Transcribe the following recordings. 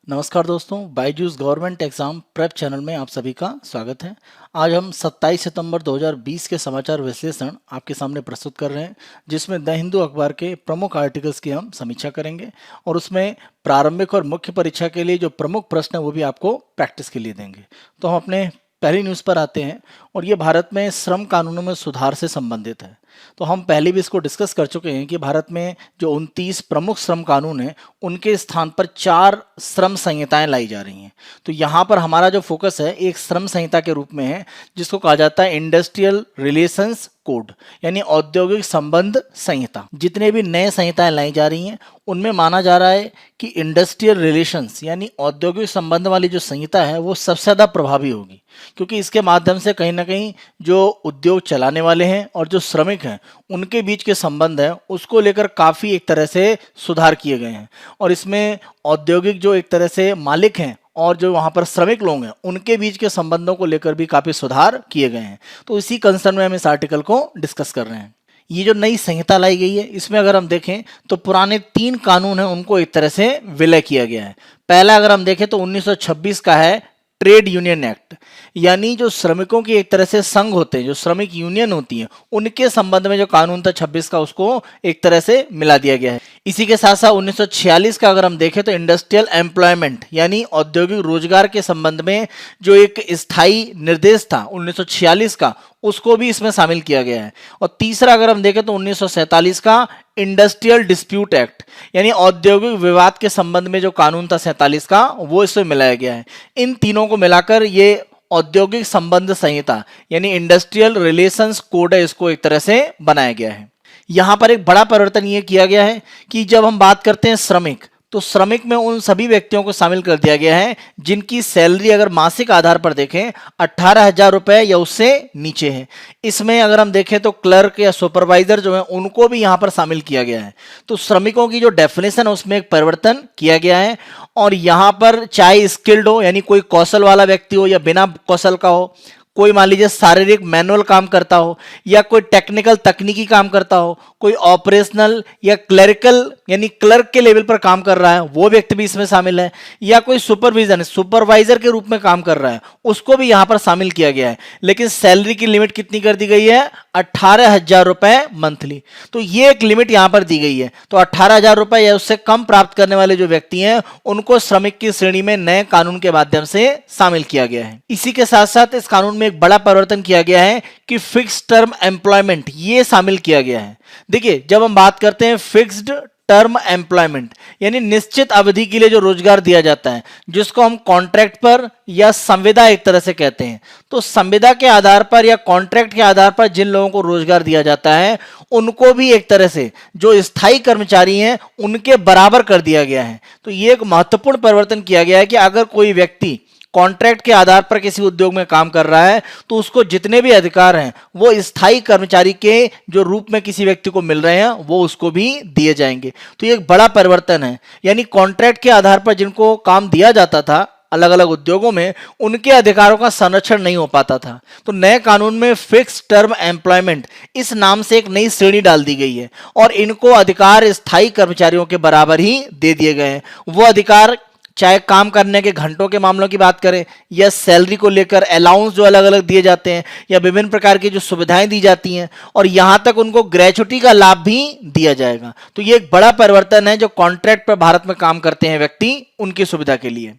नमस्कार दोस्तों, Byju's government exam prep channel में आप सभी का स्वागत है। आज हम 27 सितंबर 2020 के समाचार विश्लेषण आपके सामने प्रस्तुत कर रहे हैं, जिसमें द हिंदू अखबार के प्रमुख आर्टिकल्स की हम समीक्षा करेंगे और उसमें प्रारंभिक और मुख्य परीक्षा के लिए जो प्रमुख प्रश्न है वो भी आपको प्रैक्टिस के लिए देंगे। तो हम अपने पहली न्यूज़ पर आते हैं और ये भारत में श्रम कानूनों में सुधार से संबंधित है। तो हम पहले भी इसको डिस्कस कर चुके हैं कि भारत में जो 29 प्रमुख श्रम कानून हैं उनके स्थान पर 4 श्रम संहिताएं लाई जा रही हैं। तो यहाँ पर हमारा जो फोकस है एक श्रम संहिता के रूप में है, जिसको कहा जाता है इंडस्ट्रियल रिलेशंस कोड, यानी औद्योगिक संबंध संहिता। जितने भी नए संहिताएं लाई जा रही हैं उनमें माना जा रहा है कि इंडस्ट्रियल रिलेशंस यानी औद्योगिक संबंध वाली जो संहिता है वो सबसे ज़्यादा प्रभावी होगी, क्योंकि इसके माध्यम से कहीं ना कहीं जो उद्योग चलाने वाले हैं और जो श्रमिक हैं उनके बीच के संबंध है उसको लेकर काफ़ी एक तरह से सुधार किए गए हैं। और इसमें औद्योगिक जो एक तरह से मालिक हैं और जो वहाँ पर श्रमिक लोग हैं उनके बीच के संबंधों को लेकर भी काफ़ी सुधार किए गए हैं। तो इसी कंसर्न में हम इस आर्टिकल को डिस्कस कर रहे हैं। ये जो नई संहिता लाई गई है इसमें अगर हम देखें तो पुराने 3 कानून हैं उनको एक तरह से विलय किया गया है। पहला अगर हम देखें तो 1926 का है ट्रेड यूनियन एक्ट, यानी जो श्रमिकों की एक तरह से संघ होते हैं, जो श्रमिक यूनियन होती हैं, उनके संबंध में जो कानून था 26 का उसको एक तरह से मिला दिया गया है। इसी के साथ साथ 1946 का अगर हम देखें तो इंडस्ट्रियल एम्प्लॉयमेंट यानी औद्योगिक रोजगार के संबंध में जो एक स्थायी निर्देश था 1946 का, उसको भी इसमें शामिल किया गया है। और तीसरा अगर हम देखें तो 1947 का इंडस्ट्रियल डिस्प्यूट एक्ट यानी औद्योगिक विवाद के संबंध में जो कानून था 47 का, वो इसमें मिलाया गया है। इन तीनों को मिलाकर ये औद्योगिक संबंध संहिता यानी इंडस्ट्रियल रिलेशंस कोड है, इसको एक तरह से बनाया गया है। यहाँ पर एक बड़ा परिवर्तन ये किया गया है कि जब हम बात करते हैं श्रमिक, तो श्रमिक में उन सभी व्यक्तियों को शामिल कर दिया गया है जिनकी सैलरी अगर मासिक आधार पर देखें 18,000 रुपए या उससे नीचे है। इसमें अगर हम देखें तो क्लर्क या सुपरवाइजर जो है उनको भी यहाँ पर शामिल किया गया है। तो श्रमिकों की जो डेफिनेशन है उसमें एक परिवर्तन किया गया है और यहाँ पर चाहे स्किल्ड हो यानी कोई कौशल वाला व्यक्ति हो या बिना कौशल का हो, कोई मान लीजिए शारीरिक मैनुअल काम करता हो या कोई टेक्निकल तकनीकी काम करता हो, कोई ऑपरेशनल या क्लरिकल यानी क्लर्क के लेवल पर काम कर रहा है वो व्यक्ति भी इसमें शामिल है, या कोई सुपरवाइजर के रूप में काम कर रहा है उसको भी यहाँ पर शामिल किया गया है। लेकिन सैलरी की लिमिट कितनी कर दी गई है? 18,000 रुपए मंथली। तो ये एक लिमिट यहाँ पर दी गई है। तो 18,000 रुपए या उससे कम प्राप्त करने वाले जो व्यक्ति हैं उनको श्रमिक की श्रेणी में नए कानून के माध्यम से शामिल किया गया है। इसी के साथ साथ इस कानून में एक बड़ा परिवर्तन किया गया है कि फिक्स टर्म एम्प्लॉयमेंट ये शामिल किया गया है। देखिए, जब हम बात करते हैं फिक्स्ड टर्म एम्प्लॉयमेंट यानी निश्चित अवधि के लिए जो रोजगार दिया जाता है, जिसको हम कॉन्ट्रैक्ट पर या संविदा एक तरह से कहते हैं, तो संविदा के आधार पर या कॉन्ट्रैक्ट के आधार पर जिन लोगों को रोजगार दिया जाता है उनको भी एक तरह से जो स्थायी कर्मचारी हैं उनके बराबर कर दिया गया है। तो ये एक महत्वपूर्ण परिवर्तन किया गया है कि अगर कोई व्यक्ति कॉन्ट्रैक्ट के आधार पर किसी उद्योग में काम कर रहा है तो उसको जितने भी अधिकार हैं वो स्थायी कर्मचारी के जो रूप में किसी व्यक्ति को मिल रहे हैं वो उसको भी दिए जाएंगे। तो ये एक बड़ा परिवर्तन है, यानी कॉन्ट्रैक्ट के आधार पर जिनको काम दिया जाता था अलग अलग उद्योगों में उनके अधिकारों का संरक्षण नहीं हो पाता था। तो नए कानून में फिक्स टर्म एम्प्लॉयमेंट इस नाम से एक नई श्रेणी डाल दी गई है और इनको अधिकार स्थायी कर्मचारियों के बराबर ही दे दिए गए हैं। वो अधिकार चाहे काम करने के घंटों के मामलों की बात करें या सैलरी को लेकर अलाउंस जो अलग अलग दिए जाते हैं या विभिन्न प्रकार की जो सुविधाएं दी जाती हैं, और यहां तक उनको ग्रेच्युटी का लाभ भी दिया जाएगा। तो ये एक बड़ा परिवर्तन है जो कॉन्ट्रैक्ट पर भारत में काम करते हैं व्यक्ति उनकी सुविधा के लिए।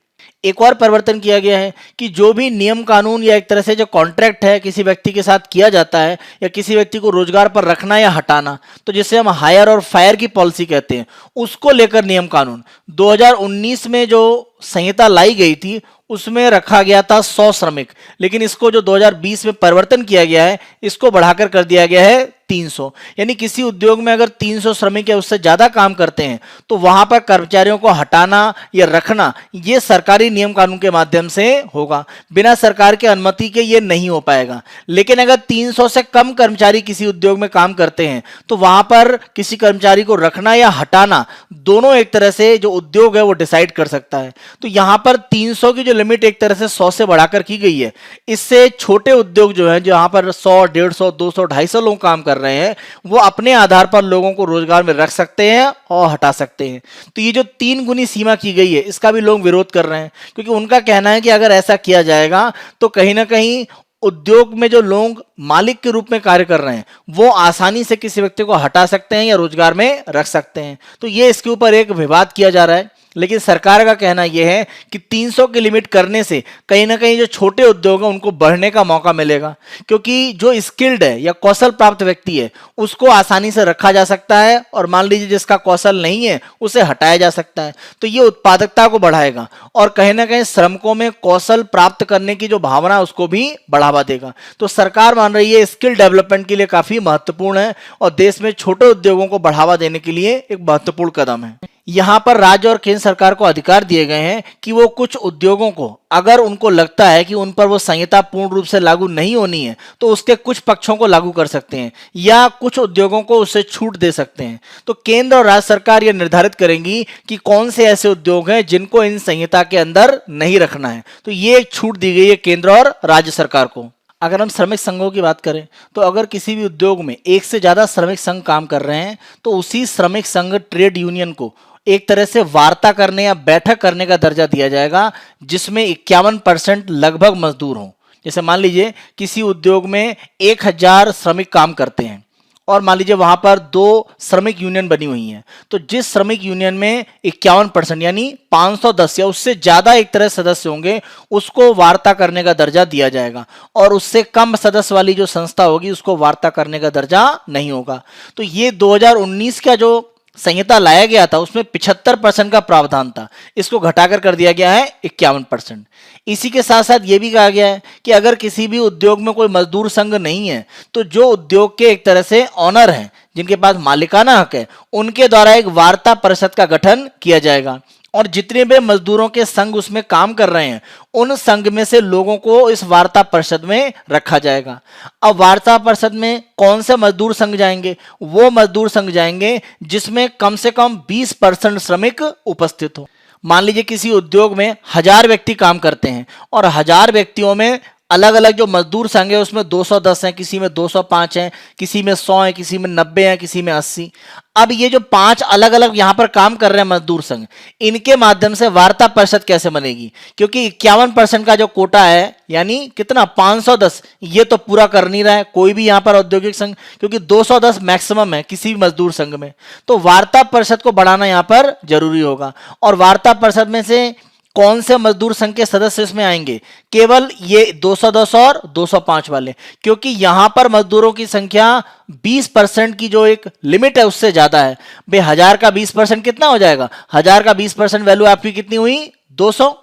एक और परिवर्तन किया गया है कि जो भी नियम कानून या एक तरह से जो कॉन्ट्रैक्ट है किसी व्यक्ति के साथ किया जाता है या किसी व्यक्ति को रोजगार पर रखना या हटाना, तो जिसे हम हायर और फायर की पॉलिसी कहते हैं, उसको लेकर नियम कानून 2019 में जो संहिता लाई गई थी उसमें रखा गया था 100 श्रमिक, लेकिन इसको जो 2020 में परिवर्तन किया गया है इसको बढ़ाकर कर दिया गया है 300। यानी किसी उद्योग में अगर 300 श्रमिक या उससे ज्यादा काम करते हैं तो वहां पर कर्मचारियों को हटाना या रखना ये सरकारी नियम कानून के माध्यम से होगा, बिना सरकार के अनुमति के ये नहीं हो पाएगा। लेकिन अगर 300 से कम कर्मचारी किसी उद्योग में काम करते हैं तो वहां पर किसी कर्मचारी को रखना या हटाना दोनों एक तरह से जो उद्योग है वो डिसाइड कर सकता है। तो यहां पर 300 की जो लिमिट एक तरह से 100 से बढ़ाकर की गई है, इससे छोटे उद्योग जो है जहां पर 100, 150, 200, 250 लोग काम कर रहे हैं वो अपने आधार पर लोगों को रोजगार में रख सकते हैं और हटा सकते हैं। तो ये जो 3 गुनी सीमा की गई है इसका भी लोग विरोध कर रहे हैं, क्योंकि उनका कहना है कि अगर ऐसा किया जाएगा तो कहीं ना कहीं उद्योग में जो लोग मालिक के रूप में कार्य कर रहे हैं वो आसानी से किसी व्यक्ति को हटा सकते हैं या रोजगार में रख सकते हैं। तो ये इसके ऊपर एक विवाद किया जा रहा है, लेकिन सरकार का कहना यह है कि 300 की लिमिट करने से कहीं ना कहीं जो छोटे उद्योग हैं उनको बढ़ने का मौका मिलेगा, क्योंकि जो स्किल्ड है या कौशल प्राप्त व्यक्ति है उसको आसानी से रखा जा सकता है और मान लीजिए जिसका कौशल नहीं है उसे हटाया जा सकता है। तो ये उत्पादकता को बढ़ाएगा और कहीं ना कहीं श्रमिकों में कौशल प्राप्त करने की जो भावना है उसको भी बढ़ावा देगा। तो सरकार मान रही है स्किल डेवलपमेंट के लिए काफी महत्वपूर्ण है और देश में छोटे उद्योगों को बढ़ावा देने के लिए एक महत्वपूर्ण कदम है। यहां पर राज्य और केंद्र सरकार को अधिकार दिए गए हैं कि वो कुछ उद्योगों को अगर उनको लगता है कि उन पर वो संहिता पूर्ण रूप से लागू नहीं होनी है तो उसके कुछ पक्षों को लागू कर सकते हैं या कुछ उद्योगों को उससे छूट दे सकते हैं। तो केंद्र और राज्य सरकार ये निर्धारित करेंगी कि कौन से ऐसे उद्योग हैं जिनको इन संहिता के अंदर नहीं रखना है। तो ये एक छूट दी गई है केंद्र और राज्य सरकार को। अगर हम श्रमिक संघों की बात करें तो अगर किसी भी उद्योग में एक से ज्यादा श्रमिक संघ काम कर रहे हैं तो उसी श्रमिक संघ ट्रेड यूनियन को एक तरह से वार्ता करने या बैठक करने का दर्जा दिया जाएगा, जिसमें 51% लगभग मजदूर हों। जैसे मान लीजिए किसी उद्योग में 1000 श्रमिक काम करते हैं और मान लीजिए वहां पर 2 श्रमिक यूनियन बनी हुई हैं, तो जिस श्रमिक यूनियन में 51% यानी 510 या उससे ज्यादा एक तरह सदस्य होंगे उसको वार्ता करने का दर्जा दिया जाएगा और उससे कम सदस्य वाली जो संस्था होगी उसको वार्ता करने का दर्जा नहीं होगा। तो ये 2019 का जो संहिता लाया गया था उसमें 75% का प्रावधान था, इसको घटाकर कर दिया गया है 51%। इसी के साथ साथ ये भी कहा गया है कि अगर किसी भी उद्योग में कोई मजदूर संघ नहीं है तो जो उद्योग के एक तरह से ऑनर हैं जिनके पास मालिकाना हक है उनके द्वारा एक वार्ता परिषद का गठन किया जाएगा और जितने भी मजदूरों के संघ उसमें काम कर रहे हैं उन संघ में से लोगों को इस वार्ता परिषद में रखा जाएगा। अब वार्ता परिषद में कौन से मजदूर संघ जाएंगे? वो मजदूर संघ जाएंगे जिसमें कम से कम 20% श्रमिक उपस्थित हो। मान लीजिए किसी उद्योग में 1000 व्यक्ति काम करते हैं और 1000 व्यक्तियों में अलग अलग जो मजदूर संघ है उसमें 210 हैं, किसी में 205 हैं, किसी में 100 हैं, किसी में 90 हैं, किसी में 80। अब ये जो 5 अलग अलग यहां पर काम कर रहे हैं मजदूर संघ, इनके माध्यम से वार्ता परिषद कैसे बनेगी? क्योंकि 51% का जो कोटा है यानी कितना 510, ये तो पूरा कर नहीं रहा है कोई भी यहां पर औद्योगिक संघ, क्योंकि 210 मैक्सिमम है किसी भी मजदूर संघ में। तो वार्ता परिषद को बढ़ाना यहां पर जरूरी होगा। और वार्ता परिषद में से कौन से मजदूर संघ के सदस्य इसमें आएंगे? केवल ये 210 और 205 वाले, क्योंकि यहां पर मजदूरों की संख्या 20% की जो एक लिमिट है उससे ज्यादा है। भाई 1000 का 20% कितना हो जाएगा? 1000 का 20% वैल्यू आपकी कितनी हुई? 200।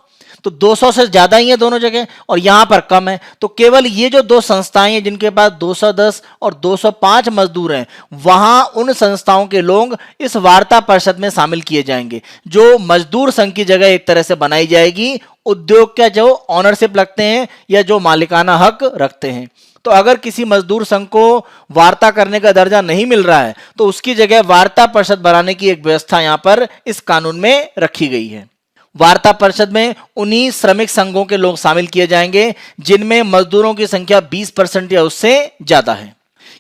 तो 200 से ज्यादा ही है दोनों जगह और यहां पर कम है। तो केवल ये जो 2 संस्थाएं हैं जिनके पास 210 और 205 मजदूर हैं, वहां उन संस्थाओं के लोग इस वार्ता परिषद में शामिल किए जाएंगे, जो मजदूर संघ की जगह एक तरह से बनाई जाएगी उद्योग का जो ऑनरशिप रखते हैं या जो मालिकाना हक रखते हैं। तो अगर किसी मजदूर संघ को वार्ता करने का दर्जा नहीं मिल रहा है तो उसकी जगह वार्ता परिषद बनाने की एक व्यवस्था यहां पर इस कानून में रखी गई है। वार्ता परिषद में उन्हीं श्रमिक संघों के लोग शामिल किए जाएंगे जिनमें मजदूरों की संख्या 20% या उससे ज्यादा है।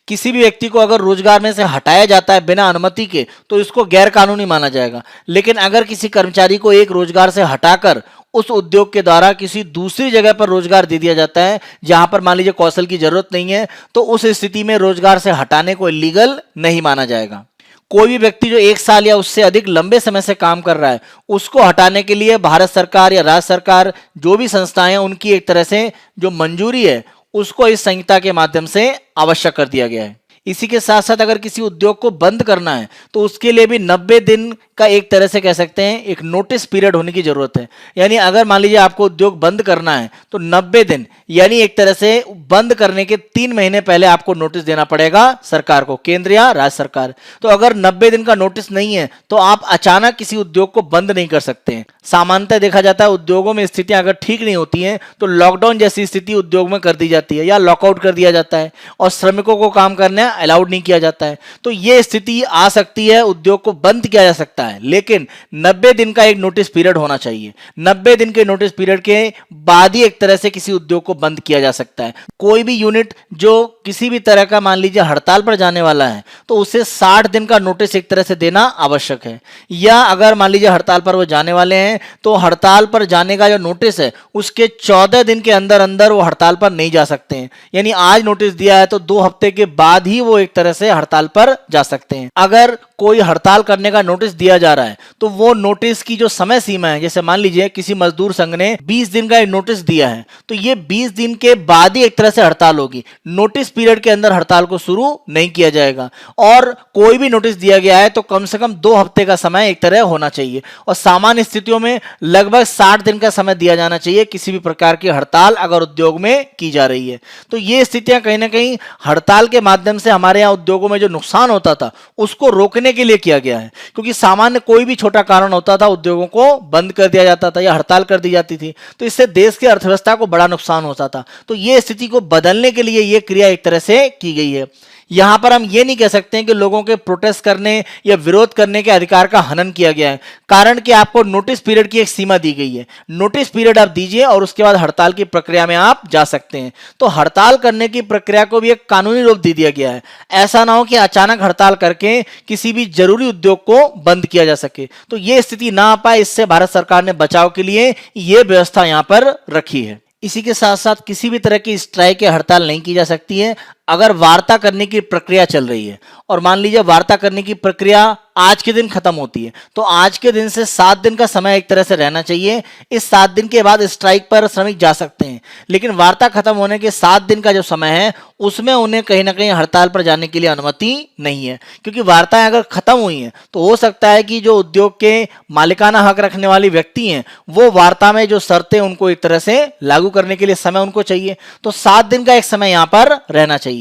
किसी भी व्यक्ति को अगर रोजगार में से हटाया जाता है बिना अनुमति के तो इसको गैर कानूनी माना जाएगा। लेकिन अगर किसी कर्मचारी को एक रोजगार से हटाकर उस उद्योग के द्वारा किसी दूसरी जगह पर रोजगार दे दिया जाता है जहां पर मान लीजिए कौशल की जरूरत नहीं है, तो उस स्थिति में रोजगार से हटाने को इलीगल नहीं माना जाएगा। कोई भी व्यक्ति जो 1 साल या उससे अधिक लंबे समय से काम कर रहा है उसको हटाने के लिए भारत सरकार या राज्य सरकार जो भी संस्थाएं हैं उनकी एक तरह से जो मंजूरी है उसको इस संहिता के माध्यम से आवश्यक कर दिया गया है। इसी के साथ साथ अगर किसी उद्योग को बंद करना है तो उसके लिए भी 90 दिन का एक तरह से कह सकते हैं एक नोटिस पीरियड होने की जरूरत है। यानी अगर मान लीजिए आपको उद्योग बंद करना है तो 90 दिन यानी एक तरह से बंद करने के 3 महीने पहले आपको नोटिस देना पड़ेगा सरकार को, केंद्र या राज्य सरकार। तो अगर 90 दिन का नोटिस नहीं है तो आप अचानक किसी उद्योग को बंद नहीं कर सकते हैं। सामान्यतः देखा जाता है उद्योगों में स्थितियां अगर ठीक नहीं होती हैं तो लॉकडाउन जैसी स्थिति उद्योग में कर दी जाती है या लॉकआउट कर दिया जाता है और श्रमिकों को काम करने अलाउड नहीं किया जाता है। तो ये स्थिति आ सकती है, उद्योग को बंद किया जा सकता है। है, लेकिन 90 दिन का एक नोटिस पीरियड होना चाहिए। 90 दिन के नोटिस पीरियड के बाद ही एक तरह से किसी उद्योग को बंद किया जा सकता है। कोई भी यूनिट जो किसी भी तरह का मान लीजिए हड़ताल पर जाने वाला है तो उसे 60 दिन का नोटिस एक तरह से देना आवश्यक है। या अगर मान लीजिए हड़ताल पर वो जाने वाले हैं तो हड़ताल पर जाने का जो नोटिस है उसके 14 दिन के अंदर अंदर वो हड़ताल पर नहीं जा सकते हैं। यानी आज नोटिस दिया है तो 2 हफ्ते के बाद ही वो एक तरह से हड़ताल पर जा सकते हैं। अगर कोई हड़ताल करने का नोटिस दिया जा रहा है तो वो नोटिस की जो समय सीमा है, जैसे मान लीजिए किसी मजदूर संघ ने 20 दिन का एक नोटिस दिया है तो ये 20 दिन के बाद ही एक तरह से हड़ताल होगी। नोटिस पीरियड के अंदर हड़ताल को शुरू नहीं किया जाएगा। और कोई भी नोटिस दिया गया है तो कम से कम 2 हफ्ते का समय एक तरह होना चाहिए और सामान्य स्थितियों में लगभग 60 दिन का समय दिया जाना चाहिए किसी भी प्रकार की हड़ताल अगर उद्योग में की जा रही है। तो ये स्थितियां कहीं ना कहीं हड़ताल के माध्यम से हमारे यहाँ उद्योगों में जो नुकसान होता था उसको रोकने के लिए किया गया है, क्योंकि सामान्य कोई भी छोटा कारण होता था उद्योगों को बंद कर दिया जाता था या हड़ताल कर दी जाती थी, तो इससे देश की अर्थव्यवस्था को बड़ा नुकसान होता था। तो ये स्थिति को बदलने के लिए ये क्रिया एक तरह से की गई है। यहां पर हम ये नहीं कह सकते हैं कि लोगों के प्रोटेस्ट करने या विरोध करने के अधिकार का हनन किया गया है, कारण कि आपको नोटिस पीरियड की एक सीमा दी गई है। नोटिस पीरियड आप दीजिए और उसके बाद हड़ताल की प्रक्रिया में आप जा सकते हैं। तो हड़ताल करने की प्रक्रिया को भी एक कानूनी रूप दे दिया गया है। ऐसा ना हो कि अचानक हड़ताल करके किसी भी जरूरी उद्योग को बंद किया जा सके। तो ये स्थिति ना आ पाए, इससे भारत सरकार ने बचाव के लिए ये व्यवस्था यहां पर रखी है। इसी के साथ साथ किसी भी तरह की स्ट्राइक या हड़ताल नहीं की जा सकती है अगर वार्ता करने की प्रक्रिया चल रही है। और मान लीजिए वार्ता करने की प्रक्रिया आज के दिन खत्म होती है तो आज के दिन से 7 दिन का समय एक तरह से रहना चाहिए। इस 7 दिन के बाद स्ट्राइक पर श्रमिक जा सकते हैं, लेकिन वार्ता खत्म होने के 7 दिन का जो समय है उसमें उन्हें कहीं ना कहीं हड़ताल पर जाने के लिए अनुमति नहीं है, क्योंकि वार्ताएं अगर खत्म हुई हैं तो हो सकता है कि जो उद्योग के मालिकाना हक रखने वाले व्यक्ति हैं वो वार्ता में जो शर्तें उनको एक तरह से लागू करने के लिए समय उनको चाहिए। तो 7 दिन का एक समय यहां पर रहना चाहिए।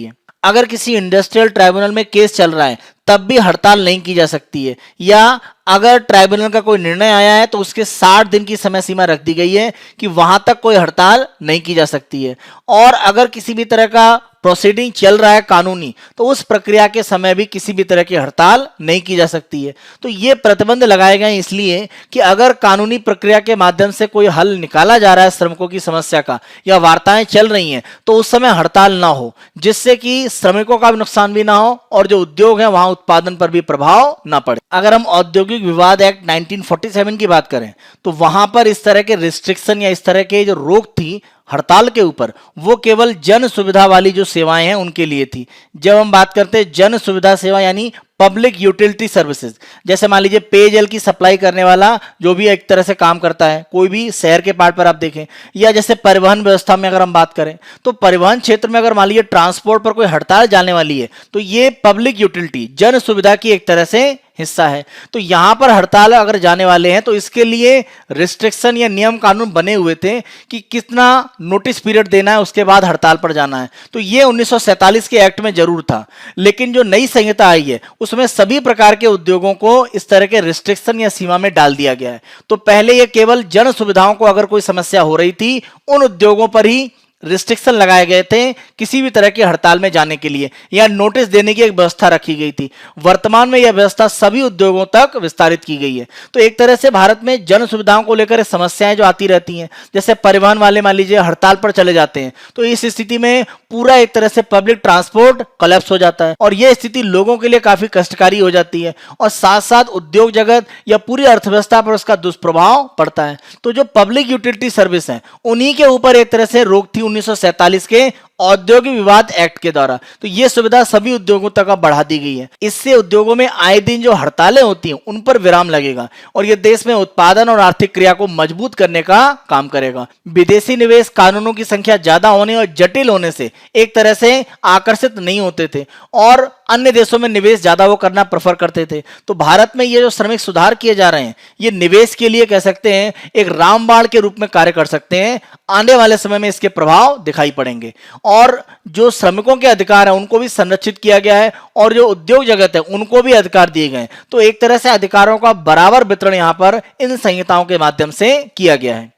अगर किसी इंडस्ट्रियल ट्राइब्यूनल में केस चल रहा है तब भी हड़ताल नहीं की जा सकती है, या अगर ट्राइब्यूनल का कोई निर्णय आया है तो उसके 60 दिन की समय सीमा रख दी गई है कि वहां तक कोई हड़ताल नहीं की जा सकती है। और अगर किसी भी तरह का प्रोसीडिंग चल रहा है कानूनी तो उस प्रक्रिया के समय भी किसी भी तरह की हड़ताल नहीं की जा सकती है। तो ये प्रतिबंध लगाए गए इसलिए कि अगर कानूनी प्रक्रिया के माध्यम से कोई हल निकाला जा रहा है श्रमिकों की समस्या का या वार्ताएं चल रही हैं तो उस समय हड़ताल ना हो, जिससे कि श्रमिकों का भी नुकसान भी ना हो और जो उद्योग है वहां उत्पादन पर भी प्रभाव ना पड़े। अगर हम औद्योगिक विवाद एक्ट 1947 की बात करें तो वहां पर इस तरह के रिस्ट्रिक्शन या इस तरह के जो रोक थी हड़ताल के ऊपर वो केवल जन सुविधा वाली जो सेवाएं हैं उनके लिए थी। जब हम बात करते हैं जन सुविधा सेवा यानी पब्लिक यूटिलिटी सर्विसेज, जैसे मान लीजिए पेयजल की सप्लाई करने वाला जो भी एक तरह से काम करता है कोई भी शहर के पार्ट पर आप देखें, या जैसे परिवहन व्यवस्था में अगर हम बात करें तो परिवहन क्षेत्र में अगर मान लीजिए ट्रांसपोर्ट पर कोई हड़ताल जाने वाली है तो ये पब्लिक यूटिलिटी जन सुविधा की एक तरह से हिस्सा है। तो यहां पर हड़ताल अगर जाने वाले हैं तो इसके लिए रिस्ट्रिक्शन या नियम कानून बने हुए थे कि कितना नोटिस पीरियड देना है उसके बाद हड़ताल पर जाना है। तो ये 1947 के एक्ट में जरूर था, लेकिन जो नई संहिता आई है उसमें सभी प्रकार के उद्योगों को इस तरह के रिस्ट्रिक्शन या सीमा में डाल दिया गया है। तो पहले ये केवल जन सुविधाओं को अगर कोई समस्या हो रही थी उन उद्योगों पर ही रिस्ट्रिक्शन लगाए गए थे किसी भी तरह की हड़ताल में जाने के लिए या नोटिस देने की एक व्यवस्था रखी गई थी। वर्तमान में यह व्यवस्था सभी उद्योगों तक विस्तारित की गई है। तो एक तरह से भारत में जन सुविधाओं को लेकर समस्याएं जो आती रहती हैं, जैसे परिवहन वाले मान लीजिए हड़ताल पर चले जाते हैं तो इस स्थिति में पूरा एक तरह से पब्लिक ट्रांसपोर्ट कोलैप्स हो जाता है और यह स्थिति लोगों के लिए काफी कष्टकारी हो जाती है और साथ साथ उद्योग जगत या पूरी अर्थव्यवस्था पर उसका दुष्प्रभाव पड़ता है। तो जो पब्लिक यूटिलिटी सर्विस है उन्हीं के ऊपर एक तरह से रोक थी 1947 के औद्योगिक विवाद एक्ट के द्वारा। तो यह सुविधा सभी उद्योगों तक अब बढ़ा दी गई है। इससे उद्योगों में आए दिन जो हड़तालें होती हैं उन पर विराम लगेगा और यह देश में उत्पादन और आर्थिक क्रिया को मजबूत करने का काम करेगा। विदेशी निवेश कानूनों की संख्या ज्यादा होने और जटिल होने से एक तरह से आकर्षित नहीं होते थे और अन्य देशों में निवेश ज्यादा वो करना प्रेफर करते थे। तो भारत में ये जो श्रमिक सुधार किए जा रहे हैं ये निवेश के लिए कह सकते हैं एक रामबाण के रूप में कार्य कर सकते हैं। आने वाले समय में इसके प्रभाव दिखाई पड़ेंगे और जो श्रमिकों के अधिकार है उनको भी संरक्षित किया गया है और जो उद्योग जगत है उनको भी अधिकार दिए गए। तो एक तरह से अधिकारों का बराबर वितरण यहां पर इन संहिताओं के माध्यम से किया गया है।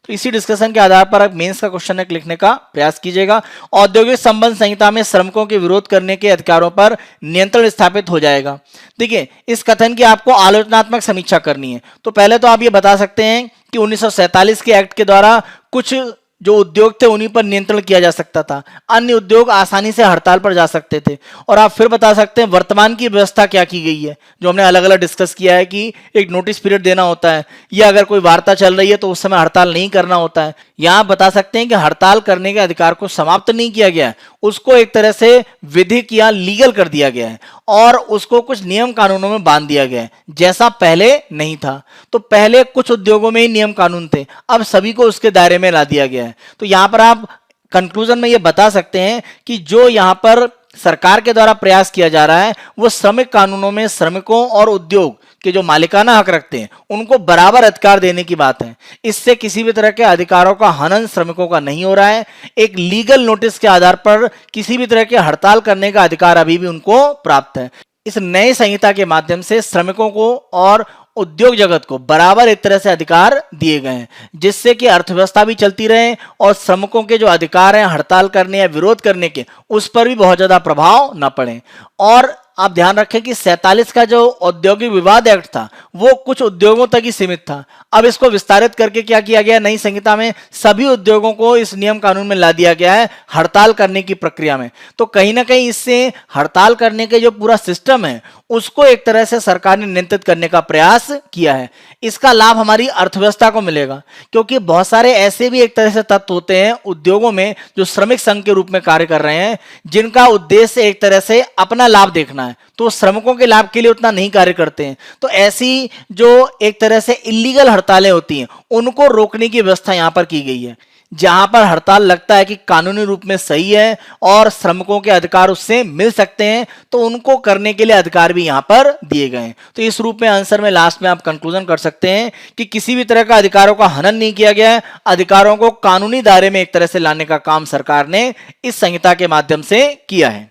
तो इसी डिस्कशन के आधार पर आप मेंस का क्वेश्चन लिखने का प्रयास कीजिएगा। औद्योगिक संबंध संहिता में श्रमिकों के विरोध करने के अधिकारों पर नियंत्रण स्थापित हो जाएगा। देखिए, इस कथन की आपको आलोचनात्मक समीक्षा करनी है। तो पहले तो आप ये बता सकते हैं कि 1947 के एक्ट के द्वारा कुछ जो उद्योग थे उन्हीं पर नियंत्रण किया जा सकता था, अन्य उद्योग आसानी से हड़ताल पर जा सकते थे। और आप फिर बता सकते हैं वर्तमान की व्यवस्था क्या की गई है, जो हमने अलग अलग डिस्कस किया है कि एक नोटिस पीरियड देना होता है, या अगर कोई वार्ता चल रही है तो उस समय हड़ताल नहीं करना होता है। यहां बता सकते हैं कि हड़ताल करने के अधिकार को समाप्त नहीं किया गया है, उसको एक तरह से विधिक या लीगल कर दिया गया है और उसको कुछ नियम कानूनों में बांध दिया गया है, जैसा पहले नहीं था। तो पहले कुछ उद्योगों में ही नियम कानून थे, अब सभी को उसके दायरे में ला दिया गया है। तो यहां पर आप कंक्लूजन में यह बता सकते हैं कि जो यहां पर सरकार के द्वारा प्रयास किया जा रहा है वो श्रमिक कानूनों में श्रमिकों और उद्योग के जो मालिकाना हक रखते हैं उनको बराबर अधिकार देने की बात है। इससे किसी भी तरह के अधिकारों का हनन श्रमिकों का नहीं हो रहा है। एक लीगल नोटिस के आधार पर किसी भी तरह के हड़ताल करने का अधिकार अभी भी उनको प्राप्त है। इस नए संहिता के माध्यम से श्रमिकों को और उद्योग जगत को बराबर एक तरह से अधिकार दिए गए हैं, जिससे कि अर्थव्यवस्था भी चलती रहे और श्रमिकों के जो अधिकार हैं हड़ताल करने या विरोध करने के, उस पर भी बहुत ज्यादा प्रभाव न पड़े। और आप ध्यान रखें कि 47 का जो औद्योगिक विवाद एक्ट था वो कुछ उद्योगों तक ही सीमित था। अब इसको विस्तारित करके क्या किया गया, नई संहिता में सभी उद्योगों को इस नियम कानून में ला दिया गया है हड़ताल करने की प्रक्रिया में। तो कहीं ना कहीं इससे हड़ताल करने के जो पूरा सिस्टम है उसको एक तरह से सरकार ने नियंत्रित करने का प्रयास किया है। इसका लाभ हमारी अर्थव्यवस्था को मिलेगा, क्योंकि बहुत सारे ऐसे भी एक तरह से तत्व होते हैं उद्योगों में जो श्रमिक संघ के रूप में कार्य कर रहे हैं, जिनका उद्देश्य एक तरह से अपना लाभ देखना है, तो श्रमिकों के लाभ के लिए उतना नहीं कार्य करते हैं। तो ऐसी जो एक तरह से इलीगल हड़तालें होती हैं उनको रोकने की व्यवस्था यहां पर की गई है। जहां पर हड़ताल लगता है कि कानूनी रूप में सही है और श्रमिकों के अधिकार उससे मिल सकते हैं, तो उनको करने के लिए अधिकार भी यहां पर दिए गए हैं। तो इस रूप में आंसर में लास्ट में आप कंक्लूजन कर सकते हैं कि किसी भी तरह का अधिकारों का हनन नहीं किया गया है, अधिकारों को कानूनी दायरे में एक तरह से लाने का काम सरकार ने इस संहिता के माध्यम से किया है।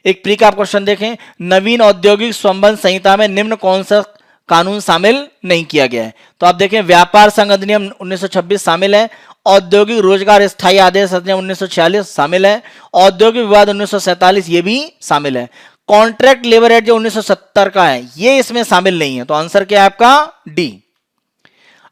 एक प्री का क्वेश्चन देखें, नवीन औद्योगिक संबंध संहिता में निम्न कौन सा कानून शामिल नहीं किया गया है? तो आप देखें, व्यापार संघ अधिनियम 1926 शामिल है, औद्योगिक रोजगार स्थायी आदेश अधिनियम 1946 शामिल है, औद्योगिक विवाद 1947 ये भी शामिल है। कॉन्ट्रैक्ट लेबर एक्ट जो 1970 का है ये इसमें शामिल नहीं है। तो आंसर क्या है आपका? डी।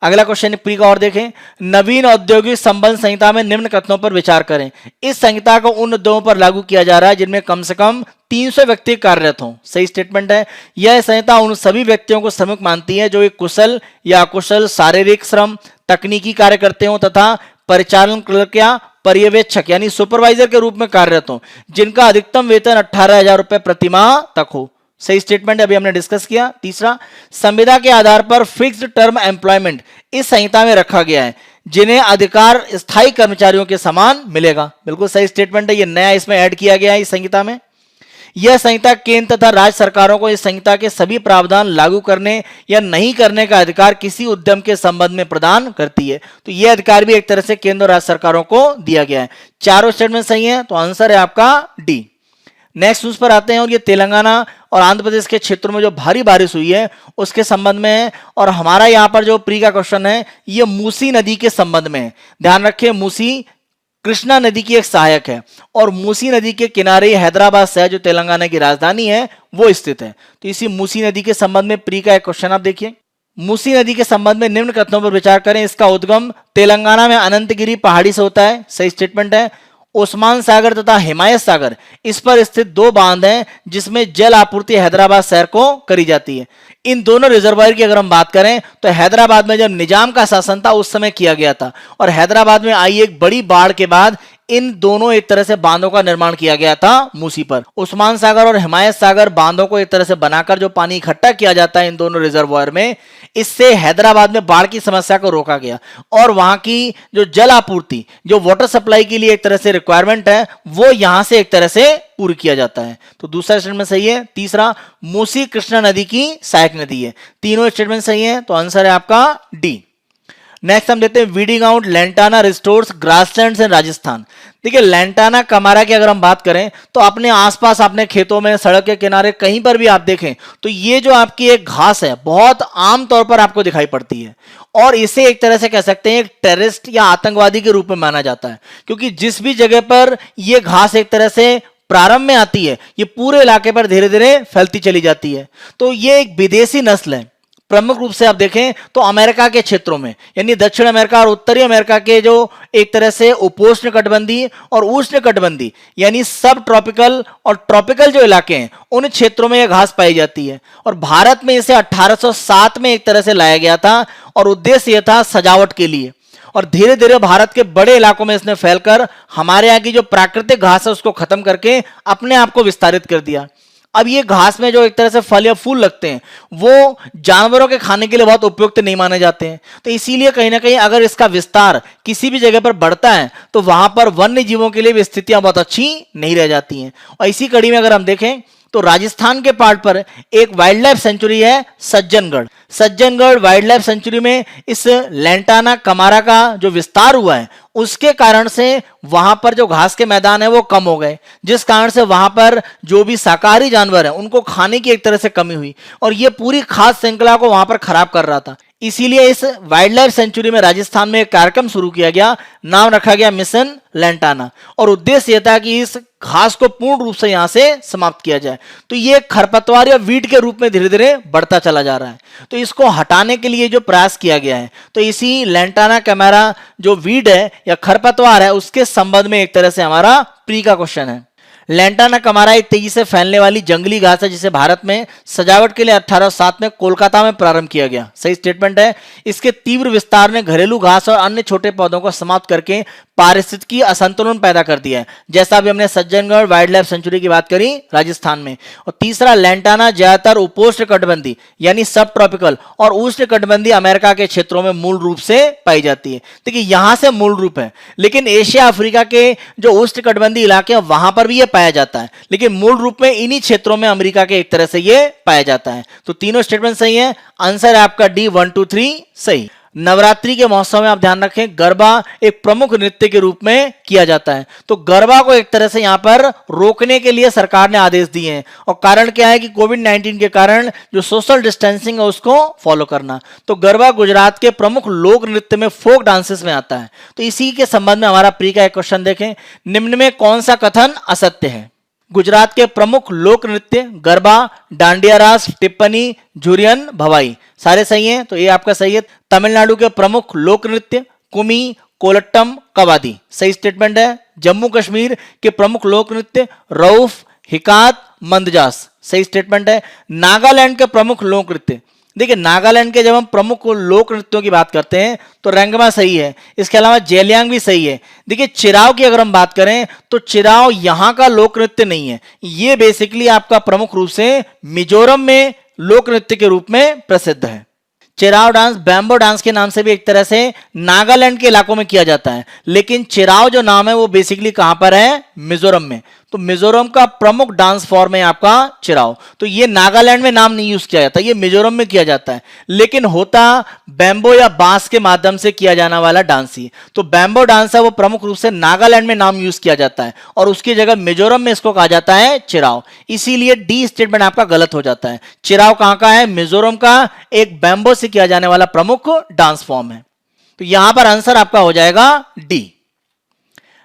अगला क्वेश्चन प्री का और देखें, नवीन औद्योगिक संबंध संहिता में निम्न कथनों पर विचार करें। इस संहिता को उन उद्योगों पर लागू किया जा रहा है जिनमें कम से कम 300 व्यक्ति कार्यरत हों। सही स्टेटमेंट है। यह संहिता उन सभी व्यक्तियों को श्रमिक मानती है जो एक कुशल या अकुशल शारीरिक श्रम, तकनीकी कार्य करते हो तथा परिचालन क्लर्क या पर्यवेक्षक यानी सुपरवाइजर के रूप में कार्यरत हो, जिनका अधिकतम वेतन 18,000 रुपए प्रति माह तक हो। सही स्टेटमेंट अभी हमने डिस्कस किया। तीसरा, संविदा के आधार पर फिक्स्ड टर्म एम्प्लॉयमेंट इस संहिता में रखा गया है, जिन्हें अधिकार स्थायी कर्मचारियों के समान मिलेगा। बिल्कुल सही स्टेटमेंट है, ये नया इसमें ऐड किया गया है इस संहिता में। यह संहिता केंद्र तथा राज्य सरकारों को इस संहिता के सभी प्रावधान लागू करने या नहीं करने का अधिकार किसी उद्यम के संबंध में प्रदान करती है। तो यह अधिकार भी एक तरह से केंद्र और राज्य सरकारों को दिया गया है। चारों स्टेटमेंट सही है, तो आंसर है आपका डी। नेक्स्ट न्यूज पर आते हैं, और ये तेलंगाना और आंध्र प्रदेश के क्षेत्रों में जो भारी बारिश हुई है उसके संबंध में है। और हमारा यहाँ पर जो प्री का क्वेश्चन है ये मूसी नदी के संबंध में है। ध्यान रखें, मूसी कृष्णा नदी की एक सहायक है और मूसी नदी के किनारे हैदराबाद शहर जो तेलंगाना की राजधानी है वो स्थित है। तो इसी मूसी नदी के संबंध में प्री का एक क्वेश्चन आप देखिए, मूसी नदी के संबंध में निम्न कथनों पर विचार करें। इसका उद्गम तेलंगाना में अनंतगिरी पहाड़ी से होता है। सही स्टेटमेंट है। ओस्मान सागर तथा हिमायत सागर इस पर स्थित दो बांध हैं जिसमें जल आपूर्ति हैदराबाद शहर को करी जाती है। इन दोनों रिजर्वायर की अगर हम बात करें तो हैदराबाद में जब निजाम का शासन था उस समय किया गया था, और हैदराबाद में आई एक बड़ी बाढ़ के बाद इन दोनों एक तरह से बांधों का निर्माण किया गया था मूसी पर। उस्मान सागर और हिमायत सागर बांधों को एक तरह से बनाकर जो पानी इकट्ठा किया जाता है इन दोनों रिजर्वायर में, इससे हैदराबाद में बाढ़ की समस्या को रोका गया और वहां की जो जल आपूर्ति, जो वाटर सप्लाई के लिए एक तरह से रिक्वायरमेंट है, वो यहां से एक तरह से पूरी किया जाता है। तो दूसरा स्टेटमेंट सही है। तीसरा, मूसी कृष्णा नदी की सहायक नदी है। तीनों स्टेटमेंट सही है, तो आंसर है आपका डी। नेक्स्ट हम देखते हैं weeding out lantana restores grasslands in Rajasthan. देखिए लैंटाना कमारा की अगर हम बात करें तो अपने आसपास अपने खेतों में सड़क के किनारे कहीं पर भी आप देखें तो ये जो आपकी एक घास है बहुत आम तौर पर आपको दिखाई पड़ती है और इसे एक तरह से कह सकते हैं एक टेररिस्ट या आतंकवादी के रूप में माना जाता है, क्योंकि जिस भी जगह पर ये घास एक तरह से प्रारंभ में आती है ये पूरे इलाके पर धीरे धीरे फैलती चली जाती है। तो ये एक विदेशी नस्ल है। प्रमुख रूप से आप देखें तो अमेरिका के क्षेत्रों में यानी दक्षिण अमेरिका और उत्तरी अमेरिका के जो एक तरह से उपोष्ण कटिबंधीय और उष्ण कटिबंधीय यानी सब ट्रॉपिकल और ट्रॉपिकल जो इलाके हैं उन क्षेत्रों में यह घास पाई जाती है और भारत में इसे 1807 में एक तरह से लाया गया था और उद्देश्य यह था सजावट के लिए और धीरे धीरे भारत के बड़े इलाकों में इसने फैलकर हमारे यहाँ की जो प्राकृतिक घास है उसको खत्म करके अपने आप को विस्तारित कर दिया। अब ये घास में जो एक तरह से फल या फूल लगते हैं वो जानवरों के खाने के लिए बहुत उपयुक्त नहीं माने जाते हैं, तो इसीलिए कहीं ना कहीं अगर इसका विस्तार किसी भी जगह पर बढ़ता है तो वहां पर वन्य जीवों के लिए भी स्थितियां बहुत अच्छी नहीं रह जाती हैं। और इसी कड़ी में अगर हम देखें तो राजस्थान के पार्ट पर एक वाइल्ड लाइफ सेंचुरी है Sajjangarh. Sajjangarh wild life sanctuary में इस लैंटाना कमारा का जो विस्तार हुआ है उसके कारण से वहां पर जो घास के मैदान है वो कम हो गए, जिस कारण से वहां पर जो भी शाकाहारी जानवर है उनको खाने की एक तरह से कमी हुई और ये पूरी खाद्य श्रृंखला को वहां पर खराब कर रहा था। इसीलिए इस वाइल्ड लाइफ सेंचुरी में राजस्थान में एक कार्यक्रम शुरू किया गया, नाम रखा गया मिशन लैंटाना और उद्देश्य यह था कि इस घास को पूर्ण रूप से यहां से समाप्त किया जाए। तो ये खरपतवार या वीड के रूप में धीरे धीरे बढ़ता चला जा रहा है, तो इसको हटाने के लिए जो प्रयास किया गया है तो इसी लैंटाना कैमेरा जो वीड है या खरपतवार है उसके संबंध में एक तरह से हमारा प्री का क्वेश्चन है। लैंटाना कमारा एक तेजी से फैलने वाली जंगली घास है जिसे भारत में सजावट के लिए 1807 में कोलकाता में प्रारंभ किया गया। सही स्टेटमेंट है। इसके तीव्र विस्तार ने घरेलू घास और अन्य छोटे पौधों को समाप्त करके पारिस्थितिकी असंतुलन पैदा कर दिया है, जैसा अभी हमने सज्जनगढ़ वाइल्ड लाइफ सेंचुरी की बात करी राजस्थान में। और तीसरा, लैंटाना ज्यादातर उपोष्ण कटिबंधीय यानी सब ट्रॉपिकल और उष्ण कटिबंधीय अमेरिका के क्षेत्रों में मूल रूप से पाई जाती है। देखिए यहां से मूल रूप है, लेकिन एशिया अफ्रीका के जो उष्ण कटिबंधीय इलाके हैं वहां पर भी ये पाया जाता है, लेकिन मूल रूप में इन्हीं क्षेत्रों में अमेरिका के एक तरह से ये पाया जाता है। तो तीनों स्टेटमेंट सही है। आंसर है आपका डी 1 2 3 सही। नवरात्रि के मौसम में आप ध्यान रखें गरबा एक प्रमुख नृत्य के रूप में किया जाता है, तो गरबा को एक तरह से यहां पर रोकने के लिए सरकार ने आदेश दिए हैं और कारण क्या है कि कोविड-19 के कारण जो सोशल डिस्टेंसिंग है उसको फॉलो करना। तो गरबा गुजरात के प्रमुख लोक नृत्य में फोक डांसेस में आता है। तो इसी के संबंध में हमारा प्री का एक क्वेश्चन देखें, निम्न में कौन सा कथन असत्य है? गुजरात के प्रमुख लोक नृत्य गरबा, डांडिया रास, टिप्पणी, झुरियन, भवाई सारे सही हैं, तो ये आपका सही है। तमिलनाडु के प्रमुख लोक नृत्य कुमी, कोलट्टम, कवादी सही स्टेटमेंट है। जम्मू कश्मीर के प्रमुख लोक नृत्य रऊफ, हिकात, मंदजास सही स्टेटमेंट है। नागालैंड के प्रमुख लोक नृत्य, देखिए नागालैंड के जब हम प्रमुख लोक नृत्यों की बात करते हैं तो रेंगमा सही है, इसके अलावा जेलियांग भी सही है। देखिए चिराव की अगर हम बात करें तो चिराव यहां का लोक नृत्य नहीं है, ये बेसिकली आपका प्रमुख रूप से मिजोरम में लोक नृत्य के रूप में प्रसिद्ध है। चिराव डांस बैम्बो डांस के नाम से भी एक तरह से नागालैंड के इलाकों में किया जाता है, लेकिन चिराव जो नाम है वो बेसिकली कहां पर है? मिजोरम में। तो मिजोरम का प्रमुख डांस फॉर्म है आपका चिराव। तो ये नागालैंड में नाम नहीं यूज किया जाता, ये मिजोरम में किया जाता है, लेकिन होता बैम्बो या बांस के माध्यम से किया जाने वाला डांस ही। तो बैम्बो डांस है वो प्रमुख रूप से नागालैंड में नाम यूज किया जाता है और उसकी जगह मिजोरम में इसको कहा जाता है चिराव। इसीलिए डी स्टेटमेंट आपका गलत हो जाता है। चिराव कहां का है? मिजोरम का एक बैम्बो से किया जाने वाला प्रमुख डांस फॉर्म है। तो यहां पर आंसर आपका हो जाएगा डी।